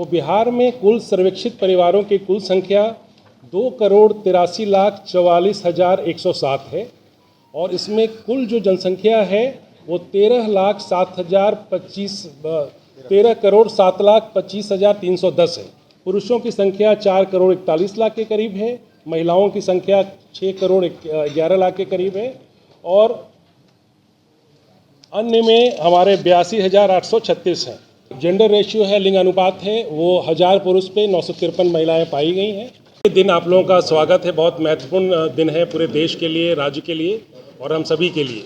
वो बिहार में कुल सर्वेक्षित परिवारों की कुल संख्या 2,83,44,107 है और इसमें कुल जो जनसंख्या है वो 13,07,25,310 है। पुरुषों की संख्या 4,41,00,000 के करीब है, महिलाओं की संख्या 6,11,00,000 के करीब है और अन्य में हमारे 82,836 हैं। जेंडर रेशियो है, लिंग अनुपात है, वो 1000 पुरुष पे 953 महिलाएं पाई गई हैं। ये दिन आप लोगों का स्वागत है, बहुत महत्वपूर्ण दिन है पूरे देश के लिए, राज्य के लिए और हम सभी के लिए।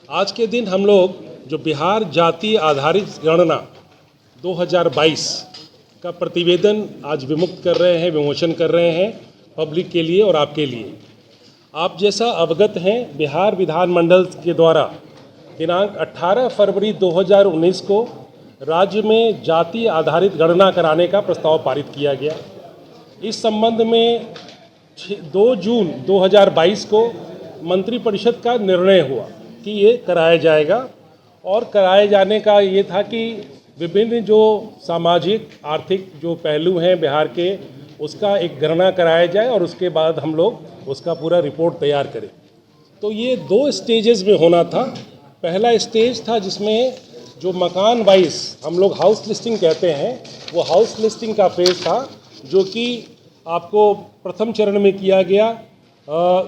आज के दिन हम लोग जो बिहार जाति आधारित गणना 2022 का प्रतिवेदन आज विमुक्त कर रहे हैं, विमोचन कर रहे हैं पब्लिक के लिए और आपके लिए। आप जैसा अवगत हैं, बिहार विधानमंडल के द्वारा दिनांक 18 फरवरी 2019 को राज्य में जाति आधारित गणना कराने का प्रस्ताव पारित किया गया। इस संबंध में 2 जून 2022 को मंत्रिपरिषद का निर्णय हुआ कि ये कराया जाएगा और कराए जाने का ये था कि विभिन्न जो सामाजिक आर्थिक जो पहलू हैं बिहार के, उसका एक गणना कराया जाए और उसके बाद हम लोग उसका पूरा रिपोर्ट तैयार करें। तो ये 2 स्टेजेस में होना था। पहला स्टेज था जिसमें जो मकान वाइज हम लोग हाउस लिस्टिंग कहते हैं, वो हाउस लिस्टिंग का फेज था जो कि आपको प्रथम चरण में किया गया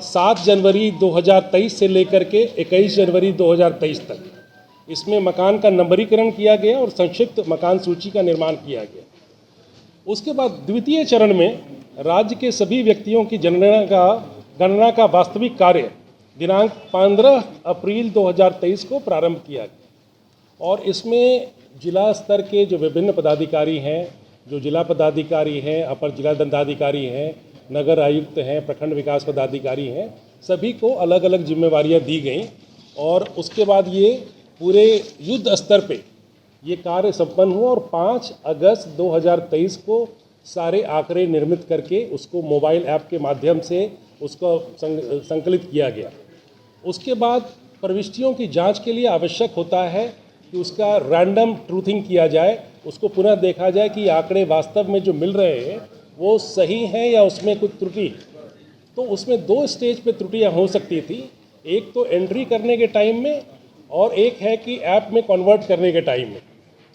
7 जनवरी 2023 से लेकर के 21 जनवरी 2023 तक। इसमें मकान का नंबरीकरण किया गया और संक्षिप्त मकान सूची का निर्माण किया गया। उसके बाद द्वितीय चरण में राज्य के सभी व्यक्तियों की गणना का वास्तविक कार्य दिनांक 15 अप्रैल 2023 को प्रारंभ किया गया और इसमें जिला स्तर के जो विभिन्न पदाधिकारी हैं, जो जिला पदाधिकारी हैं, अपर जिला दंडाधिकारी हैं, नगर आयुक्त हैं, प्रखंड विकास पदाधिकारी हैं, सभी को अलग अलग जिम्मेवारियां दी गई और उसके बाद ये पूरे युद्ध स्तर पे ये कार्य संपन्न हुआ और 5 अगस्त 2023 को सारे आंकड़े निर्मित करके उसको मोबाइल ऐप के माध्यम से उसको संकलित किया गया। उसके बाद प्रविष्टियों की जांच के लिए आवश्यक होता है कि उसका रैंडम ट्रूथिंग किया जाए, उसको पुनः देखा जाए कि आंकड़े वास्तव में जो मिल रहे हैं वो सही हैं या उसमें कुछ त्रुटि है। तो उसमें 2 स्टेज पे त्रुटियां हो सकती थी, एक तो एंट्री करने के टाइम में और एक है कि ऐप में कन्वर्ट करने के टाइम में।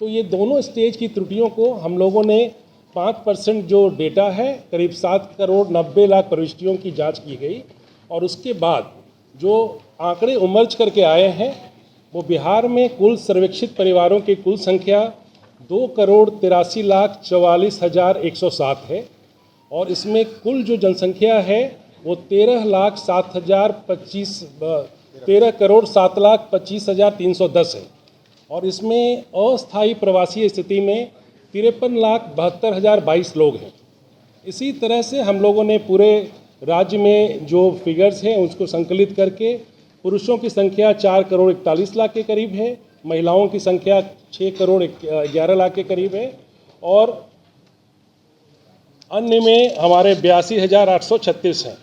तो ये दोनों स्टेज की त्रुटियों को हम लोगों ने 5% जो डेटा है, करीब 7,90,00,000 प्रविष्टियों की जाँच की गई और उसके बाद जो आंकड़े उमर्ज करके आए हैं वो बिहार में कुल सर्वेक्षित परिवारों की कुल संख्या 2,83,44,107 है और इसमें कुल जो जनसंख्या है वो 13,07,25,310 है और इसमें अस्थायी प्रवासी स्थिति में 53,72,022 लोग हैं। इसी तरह से हम लोगों ने पूरे राज्य में जो फिगर्स हैं उसको संकलित करके पुरुषों की संख्या 4,41,00,000 के करीब है, महिलाओं की संख्या 6,11,00,000 के करीब है और अन्य में हमारे 82,836 हैं।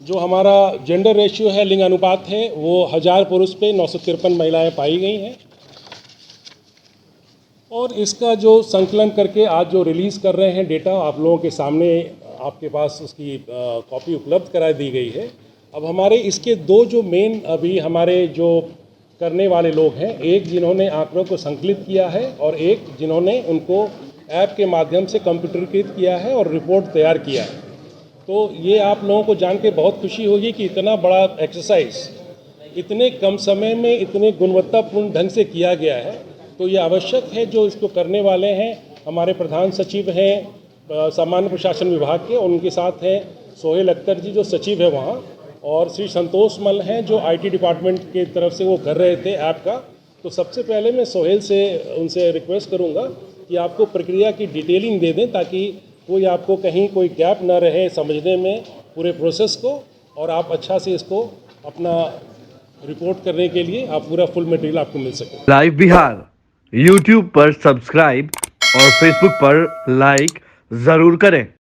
जो हमारा जेंडर रेशियो है, लिंग अनुपात है, वो 1000 पुरुष पे 953 महिलाएं पाई गई हैं और इसका जो संकलन करके आज जो रिलीज़ कर रहे हैं डेटा, आप लोगों के सामने आपके पास उसकी कॉपी उपलब्ध करा दी गई है। अब हमारे इसके 2 जो मेन अभी हमारे जो करने वाले लोग हैं, एक जिन्होंने आंकड़ों को संकलित किया है और एक जिन्होंने उनको ऐप के माध्यम से कंप्यूटरीकृत किया है और रिपोर्ट तैयार किया है। तो ये आप लोगों को जान के बहुत खुशी होगी कि इतना बड़ा एक्सरसाइज इतने कम समय में इतने गुणवत्तापूर्ण ढंग से किया गया है। तो ये आवश्यक है, जो इसको करने वाले हैं हमारे प्रधान सचिव हैं सामान्य प्रशासन विभाग के, उनके साथ हैं सोहेल अख्तर जी जो सचिव है वहाँ, और श्री संतोष मल हैं जो IT डिपार्टमेंट की तरफ से वो कर रहे थे ऐप का। तो सबसे पहले मैं सोहेल से उनसे रिक्वेस्ट करूँगा कि आपको प्रक्रिया की डिटेलिंग दे दें ताकि कोई आपको कहीं कोई गैप न रहे समझने में पूरे प्रोसेस को, और आप अच्छा से इसको अपना रिपोर्ट करने के लिए आप पूरा फुल मटेरियल आपको मिल सके। लाइव बिहार YouTube पर सब्सक्राइब और Facebook पर लाइक ज़रूर करें।